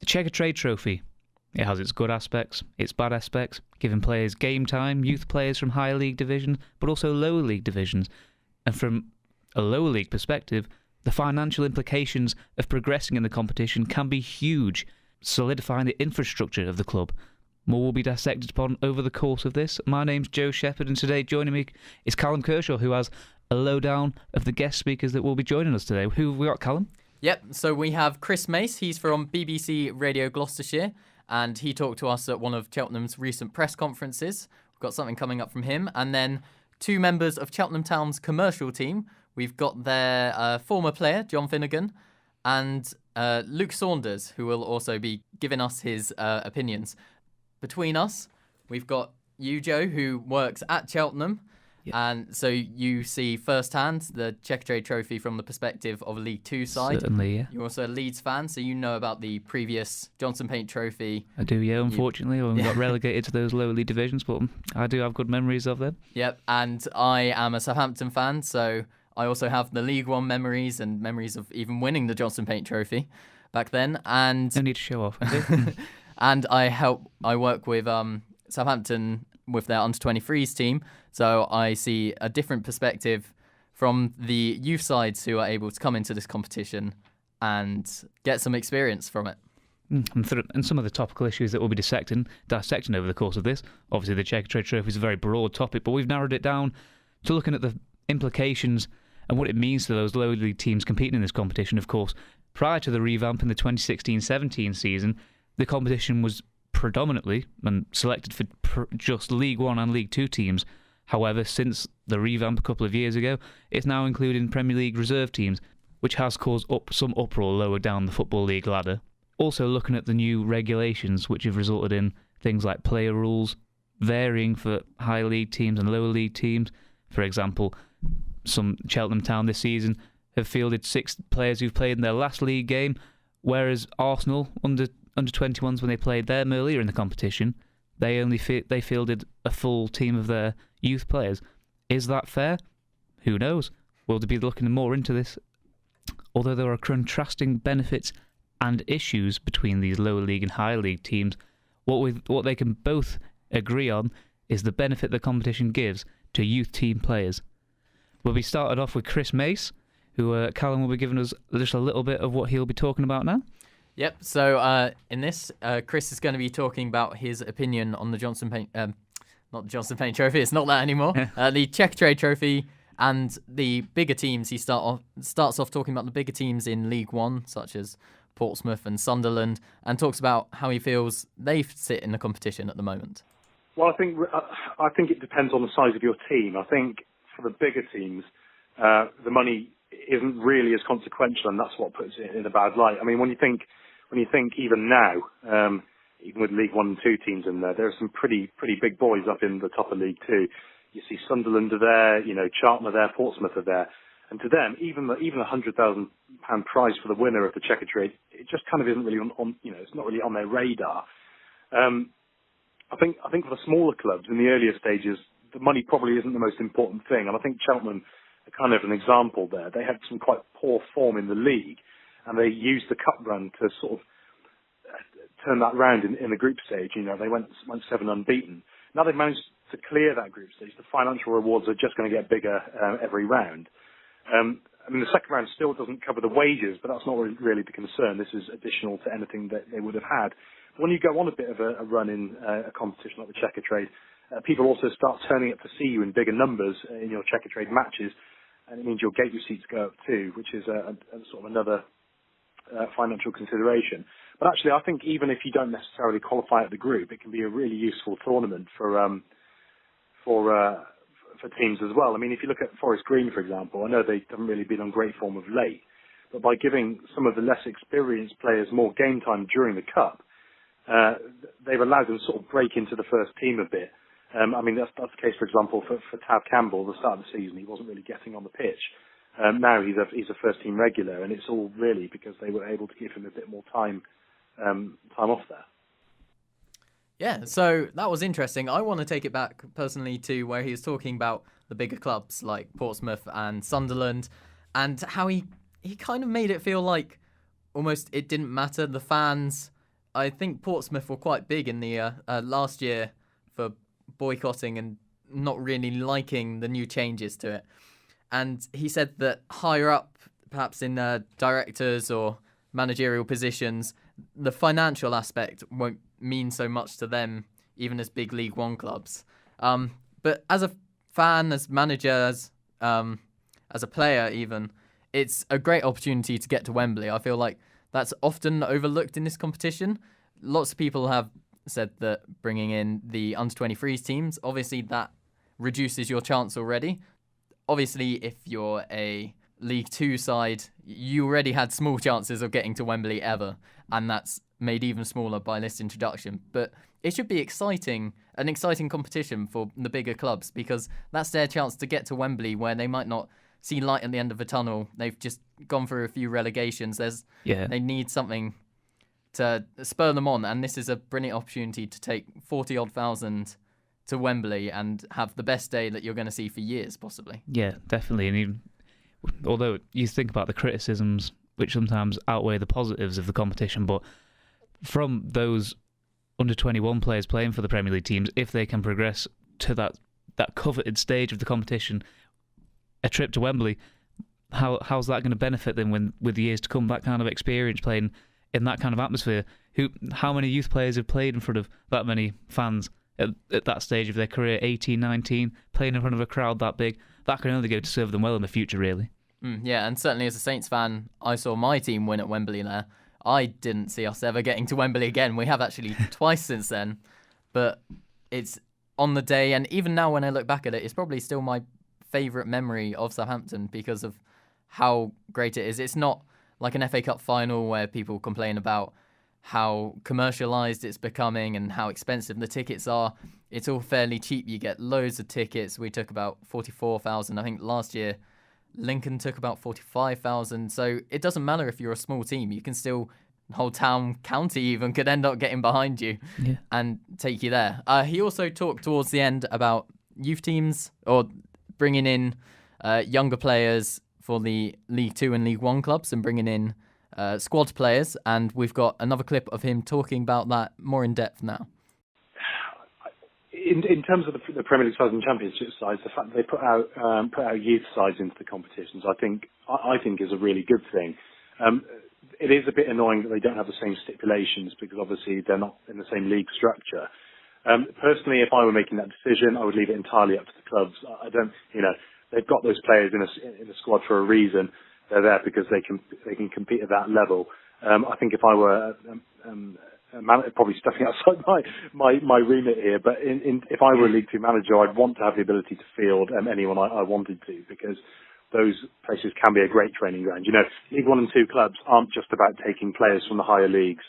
Checkatrade Trophy. It has its good aspects, its bad aspects, giving players game time, youth players from higher league divisions, but also lower league divisions. And from a lower league perspective, the financial implications of progressing in the competition can be huge, solidifying the infrastructure of the club. More will be dissected upon over the course of this. My name's Joe Shepherd, and today joining me is Callum Kershaw, who has a lowdown of the guest speakers that will be joining us today. Who have we got, Callum? Yep, so we have Chris Mace. He's from BBC Radio Gloucestershire, and he talked to us at one of Cheltenham's recent press conferences. We've got something coming up from him. And then two members of Cheltenham Town's commercial team. We've got their former player, John Finnigan, and Luke Saunders, who will also be giving us his opinions. Between us, we've got you, Joe, who works at Cheltenham. Yep. And so you see firsthand the Checkatrade Trophy from the perspective of a League Two side. Certainly, yeah. You're also a Leeds fan, so you know about the previous Johnson Paint Trophy. I do, yeah, unfortunately, when we got relegated to those lower league divisions, but I do have good memories of them. Yep, and I am a Southampton fan, so I also have the League One memories and memories of even winning the Johnson Paint Trophy back then. And no need to show off. And I work with Southampton with their under-23s team, so I see a different perspective from the youth sides who are able to come into this competition and get some experience from it. And some of the topical issues that we'll be dissecting over the course of this. Obviously, the Checkatrade Trophy is a very broad topic, but we've narrowed it down to looking at the implications and what it means to those lower league teams competing in this competition. Of course, prior to the revamp in the 2016-17 season, the competition was predominantly and selected for just League One and League Two teams. However, since the revamp a couple of years ago, it's now including Premier League reserve teams, which has caused some uproar lower down the Football League ladder. Also looking at the new regulations, which have resulted in things like player rules varying for high league teams and lower league teams. For example, some Cheltenham Town this season have fielded 6 players who've played in their last league game, whereas Arsenal under 21s, when they played them earlier in the competition, they fielded a full team of their youth players. Is that fair? Who knows? We'll be looking more into this. Although there are contrasting benefits and issues between these lower league and higher league teams, what they can both agree on is the benefit the competition gives to youth team players. We'll be started off with Chris Mace, who Callum will be giving us just a little bit of what he'll be talking about now. Yep, so in this, Chris is going to be talking about his opinion on the Johnson Paint, not the Johnson Paint Trophy, it's not that anymore, the Checkatrade Trophy and the bigger teams. He starts off talking about the bigger teams in League One, such as Portsmouth and Sunderland, and talks about how he feels they sit in the competition at the moment. Well, I think it depends on the size of your team. I think for the bigger teams, the money isn't really as consequential, and that's what puts it in a bad light. I mean, when you think even now, even with League 1 and 2 teams in there are some pretty big boys up in the top of League 2. You see Sunderland are there, Cheltenham are there, Portsmouth are there. And to them, even a £100,000 prize for the winner of the Checkatrade, it just kind of isn't really on it's not really on their radar. I think for the smaller clubs in the earlier stages, the money probably isn't the most important thing. And I think Cheltenham are kind of an example there. They had some quite poor form in the league, and they used the cup run to sort of turn that round in the group stage. They went 7 unbeaten. Now they've managed to clear that group stage. The financial rewards are just going to get bigger every round. The second round still doesn't cover the wages, but that's not really the concern. This is additional to anything that they would have had. But when you go on a bit of a run in a competition like the Checkatrade, people also start turning up to see you in bigger numbers in your Checkatrade matches, and it means your gate receipts go up too, which is a sort of another financial consideration. But actually, I think even if you don't necessarily qualify at the group, it can be a really useful tournament for teams as well. I mean, if you look at Forest Green, for example, I know they haven't really been on great form of late, but by giving some of the less experienced players more game time during the Cup, they've allowed them to sort of break into the first team a bit. That's the case, for example, for Tav Campbell. At the start of the season, he wasn't really getting on the pitch. Now he's a first team regular, and it's all really because they were able to give him a bit more time off there. Yeah, so that was interesting. I want to take it back personally to where he was talking about the bigger clubs like Portsmouth and Sunderland, and how he kind of made it feel like almost it didn't matter. The fans I think Portsmouth were quite big in the last year for boycotting and not really liking the new changes to it. And he said that higher up, perhaps in directors or managerial positions, the financial aspect won't mean so much to them, even as big League One clubs. But as a fan, as manager, as a player even, it's a great opportunity to get to Wembley. I feel like that's often overlooked in this competition. Lots of people have said that bringing in the under-23s teams, obviously that reduces your chance already. Obviously, if you're a League Two side, you already had small chances of getting to Wembley ever, and that's made even smaller by this introduction. But it should be an exciting competition for the bigger clubs, because that's their chance to get to Wembley, where they might not see light at the end of the tunnel. They've just gone through a few relegations. They need something to spur them on, and this is a brilliant opportunity to take 40-odd thousand to Wembley and have the best day that you're going to see for years, possibly. Yeah, definitely. And even, although you think about the criticisms, which sometimes outweigh the positives of the competition, but from those under-21 players playing for the Premier League teams, if they can progress to that coveted stage of the competition, a trip to Wembley, how's that going to benefit them with the years to come? That kind of experience playing in that kind of atmosphere. How many youth players have played in front of that many fans at that stage of their career, 18, 19, playing in front of a crowd that big? That can only go to serve them well in the future, really. Yeah, and certainly as a Saints fan, I saw my team win at Wembley there. I didn't see us ever getting to Wembley again. We have actually twice since then, but it's on the day, and even now when I look back at it, it's probably still my favourite memory of Southampton because of how great it is. It's not like an FA Cup final where people complain about how commercialised it's becoming and how expensive the tickets are. It's all fairly cheap. You get loads of tickets. We took about 44,000. I think last year Lincoln took about 45,000. So it doesn't matter if you're a small team. You can still, whole town, county even, could end up getting behind you and take you there. He also talked towards the end about youth teams or bringing in younger players for the League Two and League One clubs and bringing in squad players. And we've got another clip of him talking about that more in depth now. In terms of the Premier League sides and Championship sides, the fact that they put out youth sides into the competitions, I think is a really good thing. It is a bit annoying that they don't have the same stipulations because obviously they're not in the same league structure. Personally, if I were making that decision, I would leave it entirely up to the clubs. I don't, they've got those players in a squad for a reason. They're there because they can compete at that level. I think if I were probably stepping outside my remit here, but if I were a League Two manager, I'd want to have the ability to field anyone I wanted to, because those places can be a great training ground. League One and Two clubs aren't just about taking players from the higher leagues,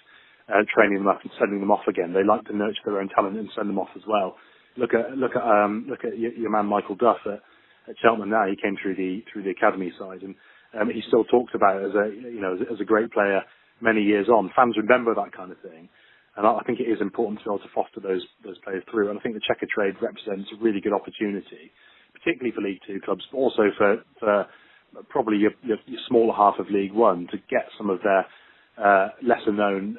training them up and sending them off again. They like to nurture their own talent and send them off as well. Look at your man Michael Duff at Cheltenham now. He came through the academy side, and he still talks about it as a great player many years on. Fans remember that kind of thing, and I think it is important to be able to foster those players through. And I think the Checkatrade represents a really good opportunity, particularly for League Two clubs, but also for probably your smaller half of League One, to get some of their lesser known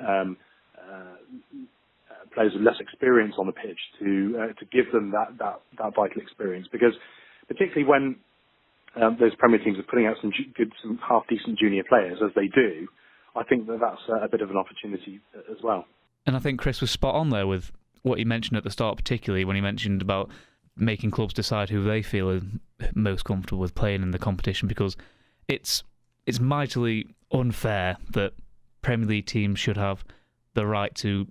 players with less experience on the pitch to give them that vital experience. Because particularly when those Premier teams are putting out some half decent junior players, as they do, I think that's a bit of an opportunity as well. And I think Chris was spot on there with what he mentioned at the start, particularly when he mentioned about making clubs decide who they feel are most comfortable with playing in the competition, because it's mightily unfair that Premier League teams should have the right to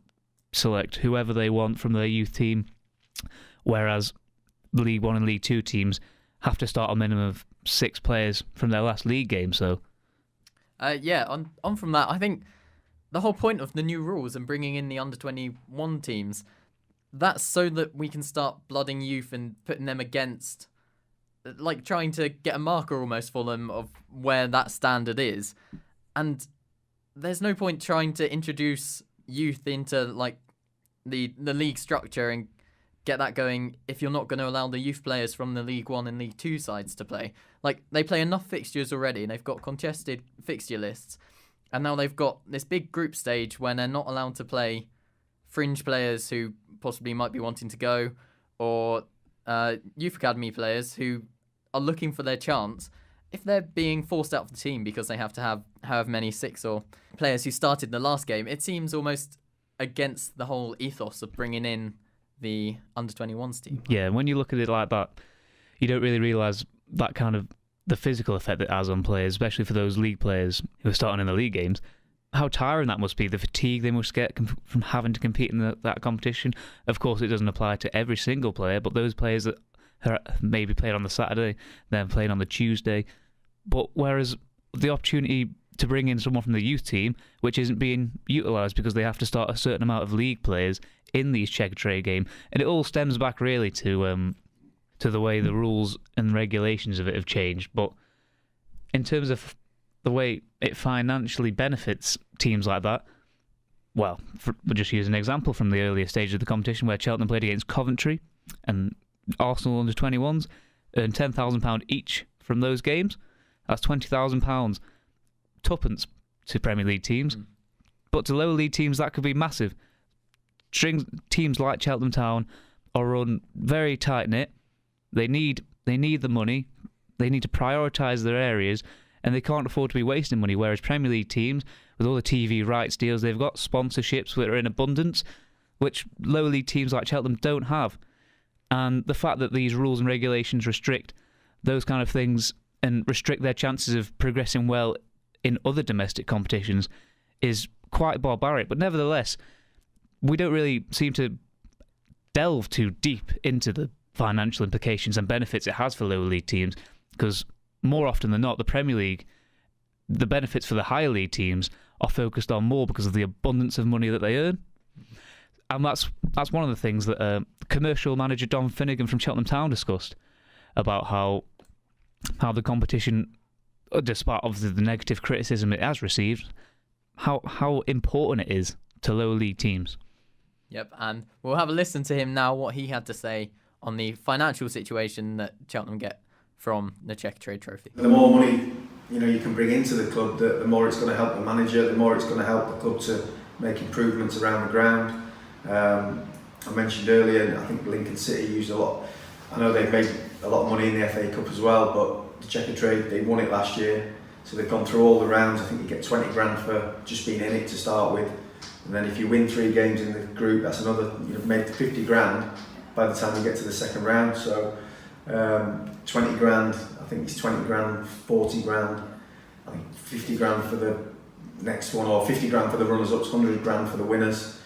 select whoever they want from their youth team, whereas League One and League Two teams have to start a minimum of 6 players from their last league game. So on from that, I think the whole point of the new rules and bringing in the under-21 teams, that's so that we can start blooding youth and putting them against, like trying to get a marker almost for them of where that standard is. And there's no point trying to introduce youth into like the league structure and get that going if you're not going to allow the youth players from the League One and League Two sides to play. Like, they play enough fixtures already and they've got congested fixture lists. And now they've got this big group stage when they're not allowed to play fringe players who possibly might be wanting to go, or youth academy players who are looking for their chance. If they're being forced out of the team because they have to have however many 6 or players who started the last game, it seems almost against the whole ethos of bringing in the under-21s team. Yeah, when you look at it like that, you don't really realise that kind of the physical effect it has on players, especially for those league players who are starting in the league games. How tiring that must be, the fatigue they must get from having to compete in that competition. Of course, it doesn't apply to every single player, but those players that are maybe playing on the Saturday, then playing on the Tuesday. But whereas the opportunity to bring in someone from the youth team, which isn't being utilised because they have to start a certain amount of league players in these Checkatrade game, and it all stems back really to the way the rules and regulations of it have changed. But in terms of the way it financially benefits teams like that, well, we'll just use an example from the earlier stage of the competition where Cheltenham played against Coventry, and Arsenal under-21s earned £10,000 each from those games. That's £20,000 tuppence to Premier League teams. But to lower league teams, that could be massive. Teams like Cheltenham Town are run very tight-knit. They need the money. They need to prioritise their areas, and they can't afford to be wasting money, whereas Premier League teams, with all the TV rights deals, they've got sponsorships that are in abundance, which lower league teams like Cheltenham don't have. And the fact that these rules and regulations restrict those kind of things and restrict their chances of progressing well in other domestic competitions is quite barbaric. But nevertheless, we don't really seem to delve too deep into the financial implications and benefits it has for lower league teams, because more often than not, the Premier League, the benefits for the higher league teams are focused on more because of the abundance of money that they earn. And that's one of the things that commercial manager Don Finnigan from Cheltenham Town discussed about how the competition, despite obviously the negative criticism it has received, how important it is to lower league teams. Yep, and we'll have a listen to him now, what he had to say on the financial situation that Cheltenham get from the Checkatrade Trophy. The more money you can bring into the club, the more it's going to help the manager, the more it's going to help the club to make improvements around the ground. I mentioned earlier, I think Lincoln City used a lot. I know they've made a lot of money in the FA Cup as well, but the Checkatrade, they won it last year, so they've gone through all the rounds. I think you get 20 grand for just being in it to start with, and then if you win 3 games in the group, that's another, you've made 50 grand by the time you get to the second round. So 20 grand, I think it's 20 grand, 40 grand, I think 50 grand for the next one, or 50 grand for the runners-ups, 100 grand for the winners.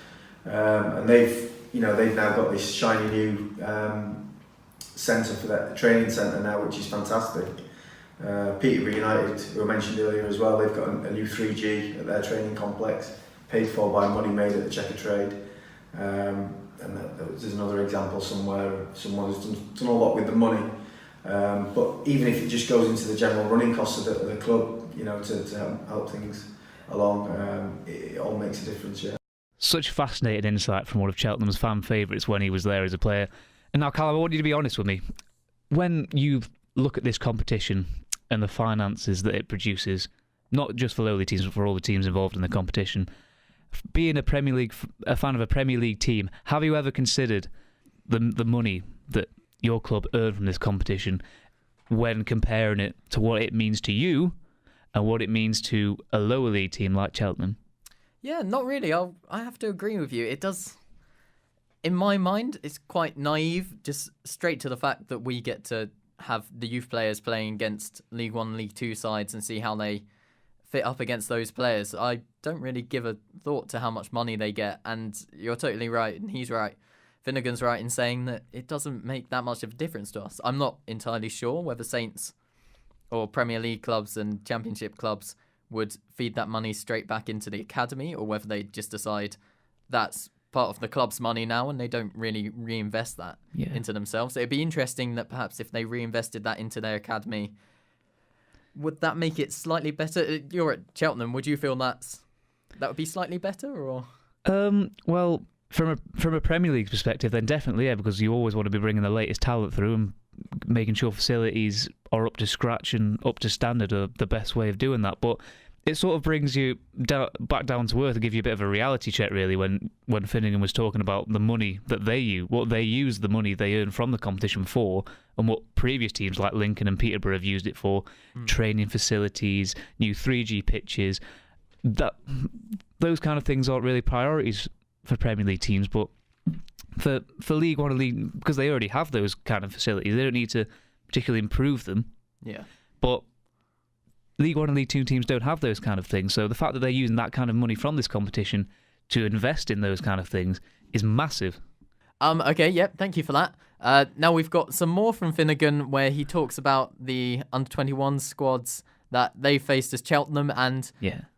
And they've now got this shiny new centre for that training centre now, which is fantastic. Peterborough United, who I mentioned earlier as well, they've got a new 3G at their training complex, paid for by money made at the Checkatrade. And there's another example somewhere, someone has done a lot with the money. But even if it just goes into the general running costs of the club, to help things along, it all makes a difference, yeah. Such fascinating insight from one of Cheltenham's fan favourites when he was there as a player. And now, Callum, I want you to be honest with me. When you look at this competition and the finances that it produces, not just for lowly teams, but for all the teams involved in the competition, being a fan of a Premier League team, have you ever considered the money that your club earned from this competition when comparing it to what it means to you and what it means to a lower league team like Cheltenham? Yeah, not really. I have to agree with you. It does, in my mind, it's quite naive, just straight to the fact that we get to have the youth players playing against League 1, League 2 sides and see how they fit up against those players. I don't really give a thought to how much money they get, and you're totally right, and he's right. Finnegan's right in saying that it doesn't make that much of a difference to us. I'm not entirely sure whether Saints or Premier League clubs and Championship clubs would feed that money straight back into the academy, or whether they just decide that's part of the club's money now and they don't really reinvest that into themselves. It'd be interesting that perhaps if they reinvested that into their academy, would that make it slightly better? You're at Cheltenham. Would you feel that would be slightly better, or? Well, from a Premier League perspective, then definitely, yeah, because you always want to be bringing the latest talent through and making sure facilities are up to scratch and up to standard are the best way of doing that. But it sort of brings you back down to earth and give you a bit of a reality check, really, when Finnigan was talking about the money that they use, what they use the money they earn from the competition for, and what previous teams like Lincoln and Peterborough have used it for, training facilities, new 3G pitches. Those kind of things aren't really priorities for Premier League teams, but for League One and League, because they already have those kind of facilities, they don't need to particularly improve them. Yeah. But League One and League Two teams don't have those kind of things, so the fact that they're using that kind of money from this competition to invest in those kind of things is massive. Okay, yep, thank you for that. Now we've got some more from Finnigan where he talks about the under-21 squads that they faced as Cheltenham and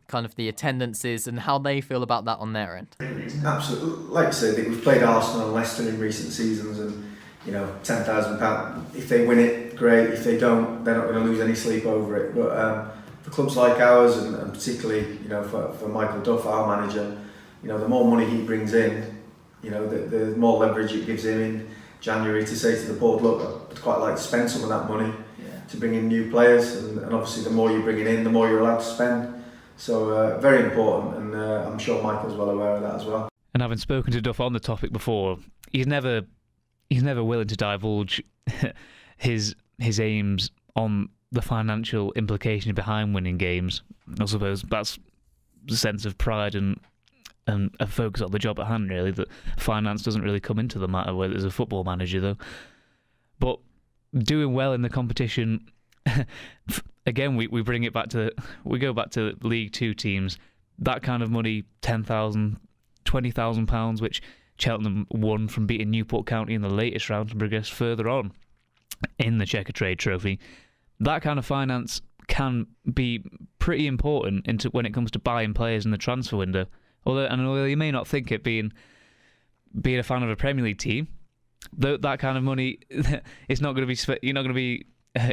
kind of the attendances and how they feel about that on their end. Absolutely. Like I said, we've played Arsenal and Leicester in recent seasons, and £10,000. If they win it, great. If they don't, they're not going to lose any sleep over it. But for clubs like ours, and particularly for Michael Duff, our manager, the more money he brings in, the more leverage it gives him in January to say to the board, look, I'd quite like to spend some of that money to bring in new players, and obviously the more you bring it in, the more you're allowed to spend. So very important, and I'm sure Michael's well aware of that as well. And having spoken to Duff on the topic before, he's never willing to divulge his aims on the financial implications behind winning games. I suppose that's the sense of pride and a focus on the job at hand, really, that finance doesn't really come into the matter whether as a football manager, though. But doing well in the competition, again, we bring it back to, we go back to League Two teams. That kind of money, £10,000, £20,000, which Cheltenham won from beating Newport County in the latest round to progress further on in the Checkatrade Trophy. That kind of finance can be pretty important into when it comes to buying players in the transfer window. Although you may not think it, being a fan of a Premier League team, that kind of money, it's not going to be, you're not going to be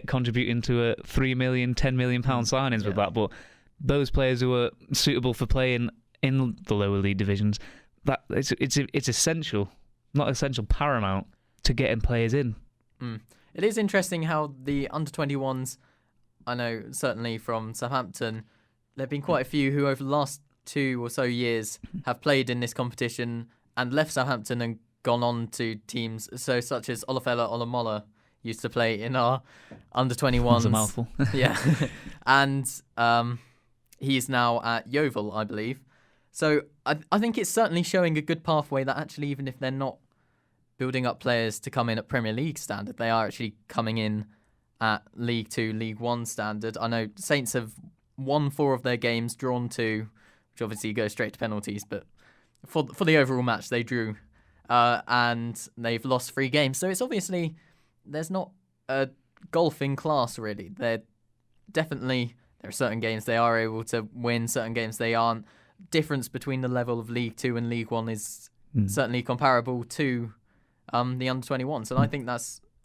contributing to a £3 million, £10 million signings with that. But those players who are suitable for playing in the lower league divisions, that it's essential, not essential, paramount to getting players in. It is interesting how the under-21s, I know certainly from Southampton, there have been quite a few who over the last 2 or so years have played in this competition and left Southampton and gone on to teams, so such as Olafella Olamola used to play in our under-21s. That's a mouthful. Yeah. And he's now at Yeovil, I believe. So I think it's certainly showing a good pathway that actually, even if they're not building up players to come in at Premier League standard, they are actually coming in at League Two, League One standard. I know Saints have won 4 of their games, drawn 2, which obviously goes straight to penalties, but for the overall match they drew, and they've lost 3 games. So it's obviously, there's not a golfing class really. There are certain games they are able to win, certain games they aren't. Difference between the level of League Two and League One is certainly comparable to the under-21s, and I think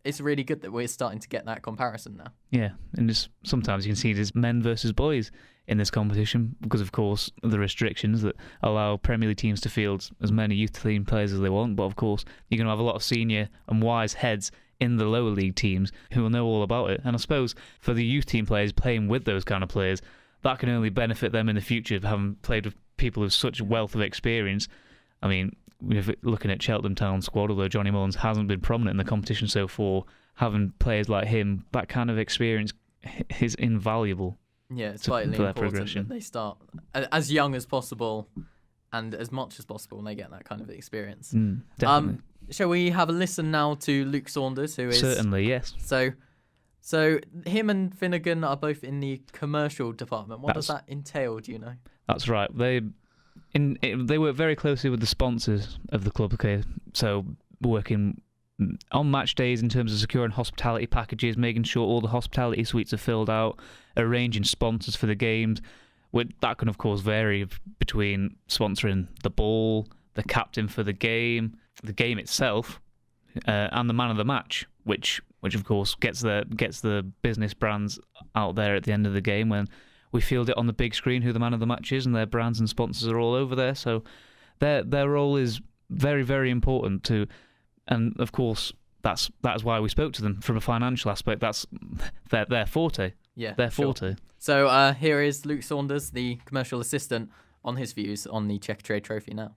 it's really good that we're starting to get that comparison now. Yeah, and sometimes you can see it as men versus boys in this competition because, of course, the restrictions that allow Premier League teams to field as many youth team players as they want. But of course, you're going to have a lot of senior and wise heads in the lower league teams who will know all about it. And I suppose for the youth team players playing with those kind of players, that can only benefit them in the future, having played with people with such wealth of experience. I mean, looking at Cheltenham Town squad, although Johnny Mullins hasn't been prominent in the competition so far, having players like him, that kind of experience is invaluable. Yeah, it's vitally important that they start as young as possible and as much as possible when they get that kind of experience. Definitely. Shall we have a listen now to Luke Saunders, who is... Certainly, yes. So him and Finnigan are both in the commercial department. What does that entail, do you know? That's right. They work very closely with the sponsors of the club, okay? So working on match days in terms of securing hospitality packages, making sure all the hospitality suites are filled out, arranging sponsors for the games. That can, of course, vary between sponsoring the ball, the captain for the game itself, and the man of the match, which of course gets the business brands out there at the end of the game when we field it on the big screen who the man of the match is, and their brands and sponsors are all over there. So their role is very, very important to, and of course that's why we spoke to them from a financial aspect. That's their forte. their forte. So here is Luke Saunders, the commercial assistant, on his views on the Checkatrade Trophy now.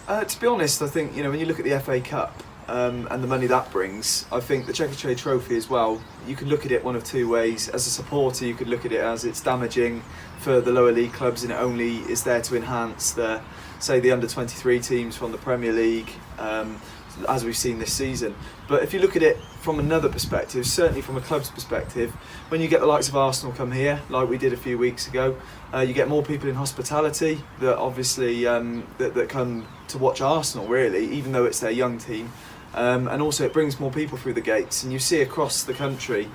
To be honest, I think when you look at the FA Cup and the money that brings, I think the Checkatrade Trophy as well, you can look at it one of two ways. As a supporter, you could look at it as it's damaging for the lower league clubs, and it only is there to enhance the under 23 teams from the Premier League, as we've seen this season. But if you look at it from another perspective, certainly from a club's perspective, when you get the likes of Arsenal come here, like we did a few weeks ago, you get more people in hospitality that obviously that come to watch Arsenal, really, even though it's their young team. And also it brings more people through the gates, and you see across the country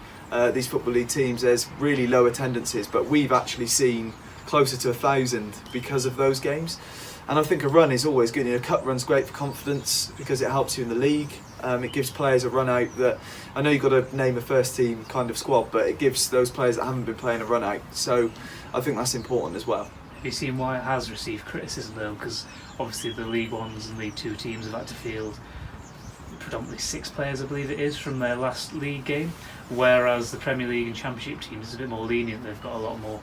these Football League teams, there's really low attendances, but we've actually seen closer to 1,000 because of those games. And I think a run is always good. Cup run's great for confidence because it helps you in the league. It gives players a run out that, I know you've got to name a first team kind of squad, but it gives those players that haven't been playing a run out. So I think that's important as well. Have you seen why it has received criticism though? Because obviously the League Ones and League Two teams have had to field predominantly 6 players, I believe it is, from their last league game, whereas the Premier League and Championship teams is a bit more lenient. They've got a lot more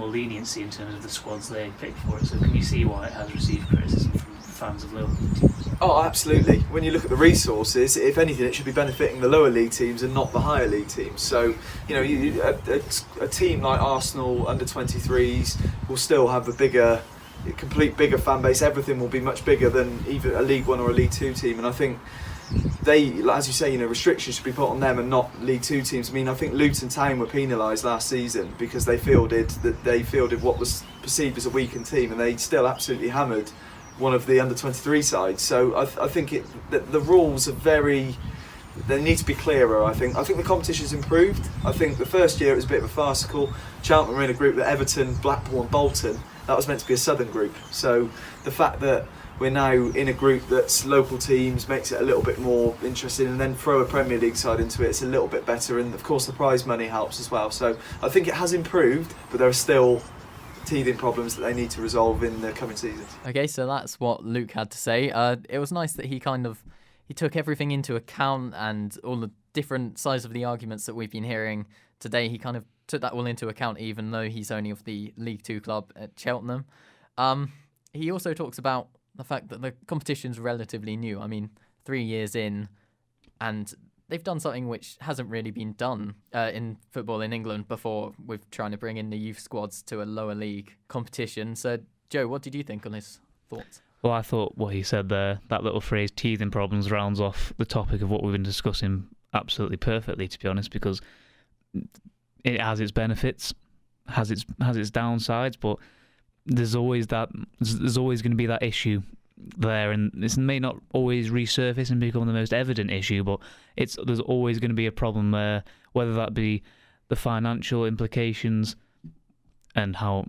leniency in terms of the squads they pick for it. So can you see why it has received criticism from fans of lower league teams? Oh, absolutely. When you look at the resources, if anything, it should be benefiting the lower league teams and not the higher league teams. So, a team like Arsenal under 23s will still have a bigger fan base. Everything will be much bigger than either a League One or a League Two team. And I think they, as you say, restrictions should be put on them and not League Two teams. I mean, I think Luton Town were penalised last season because they fielded what was perceived as a weakened team, and they still absolutely hammered one of the under 23 sides. So I think the rules are they need to be clearer. I think the competition's improved. I think the first year it was a bit of a farcical. Cheltenham were in a group with Everton, Blackpool and Bolton. That was meant to be a southern group. So the fact that we're now in a group that's local teams makes it a little bit more interesting, and then throw a Premier League side into it, it's a little bit better, and of course the prize money helps as well. So I think it has improved, but there are still teething problems that they need to resolve in the coming seasons. Okay, so that's what Luke had to say. It was nice that he took everything into account, and all the different sides of the arguments that we've been hearing today. He kind of took that all into account, even though he's only of the League Two club at Cheltenham. He also talks about the fact that the competition's relatively new. I mean, 3 years in, and they've done something which hasn't really been done in football in England before, with trying to bring in the youth squads to a lower league competition. So, Joe, what did you think on his thoughts? Well, I thought what he said there, that little phrase, teething problems, rounds off the topic of what we've been discussing absolutely perfectly, to be honest, because it has its benefits, has its downsides, but there's always going to be that issue there, and this may not always resurface and become the most evident issue, but there's always going to be a problem there, whether that be the financial implications and how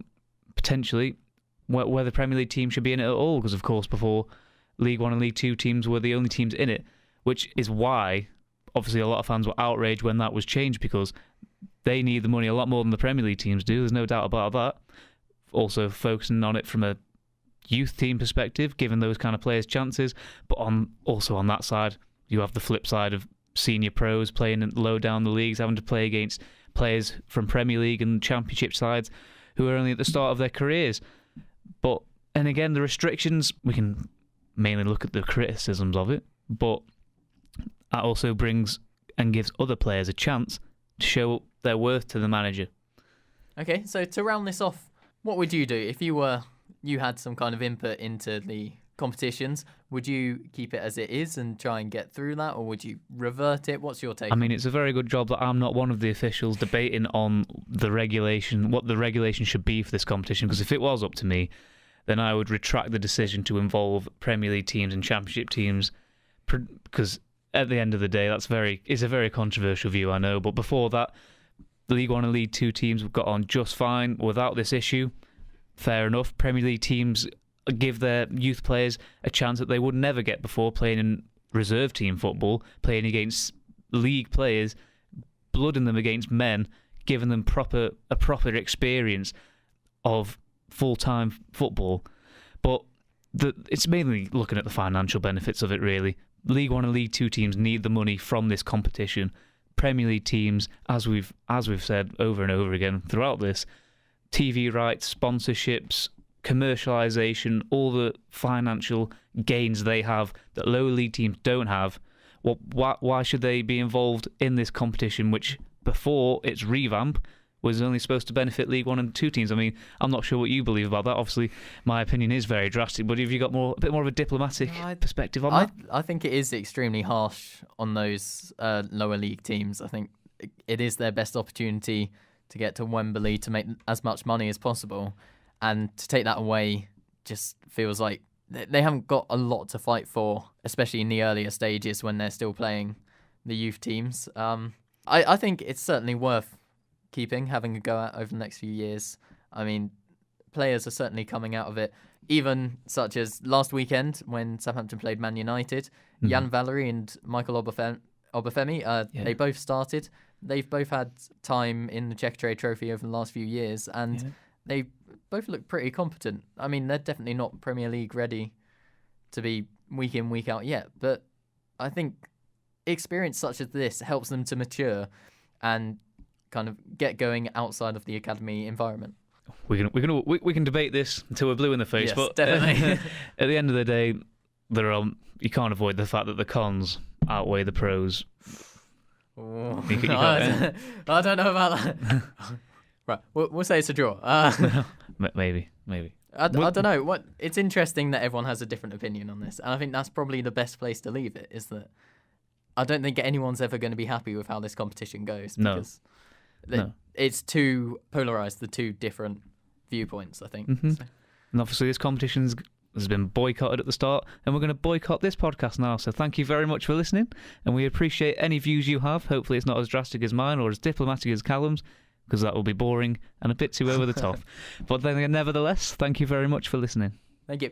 potentially whether Premier League teams should be in it at all, because of course before League One and League Two teams were the only teams in it, which is why obviously a lot of fans were outraged when that was changed, because they need the money a lot more than the Premier League teams do. There's no doubt about that. Also focusing on it from a youth team perspective, giving those kind of players chances, but also on that side, you have the flip side of senior pros playing low down the leagues, having to play against players from Premier League and Championship sides who are only at the start of their careers. And again, the restrictions, we can mainly look at the criticisms of it, but that also brings and gives other players a chance to show their worth to the manager. Okay, so to round this off, what would you do if you had some kind of input into the competitions? Would you keep it as it is and try and get through that, or would you revert it? What's your take? I mean, it's a very good job that I'm not one of the officials debating on the regulation, what the regulation should be for this competition, because if it was up to me, then I would retract the decision to involve Premier League teams and Championship teams, because at the end of the day, it's a very controversial view, I know, but before that, the League One and League Two teams got on just fine without this issue. Fair enough. Premier League teams give their youth players a chance that they would never get before, playing in reserve team football, playing against league players, blooding them against men, giving them a proper experience of full-time football. But it's mainly looking at the financial benefits of it, really. League One and League Two teams need the money from this competition. Premier League teams, as we've said over and over again throughout this, TV rights, sponsorships, commercialisation, all the financial gains they have that lower league teams don't have. Why should they be involved in this competition, which before its revamp was only supposed to benefit League 1 and 2 teams? I mean, I'm not sure what you believe about that. Obviously, my opinion is very drastic, but have you got a bit more of a diplomatic perspective on that? I think it is extremely harsh on those lower league teams. I think it is their best opportunity to get to Wembley to make as much money as possible, and to take that away just feels like they haven't got a lot to fight for, especially in the earlier stages when they're still playing the youth teams. I think it's certainly worth having a go at over the next few years. I mean, players are certainly coming out of it, even such as last weekend when Southampton played Man United. Jan Valery and Michael Obafemi, they both started. They've both had time in the Checkatrade Trophy over the last few years, and they both look pretty competent. I mean, they're definitely not Premier League ready to be week in, week out yet, but I think experience such as this helps them to mature and kind of get going outside of the academy environment. We can debate this until we're blue in the face, yes, but definitely. At the end of the day, you can't avoid the fact that the cons outweigh the pros. Oh, I don't know about that. Right, we'll say it's a draw. Maybe. I don't know. It's interesting that everyone has a different opinion on this, and I think that's probably the best place to leave it. Is that I don't think anyone's ever going to be happy with how this competition goes, because it's too polarised, the two different viewpoints, I think. Mm-hmm. So. And obviously this competition has been boycotted at the start, and we're going to boycott this podcast now. So thank you very much for listening, and we appreciate any views you have. Hopefully it's not as drastic as mine or as diplomatic as Callum's, because that will be boring and a bit too over the top. But then nevertheless, thank you very much for listening. Thank you.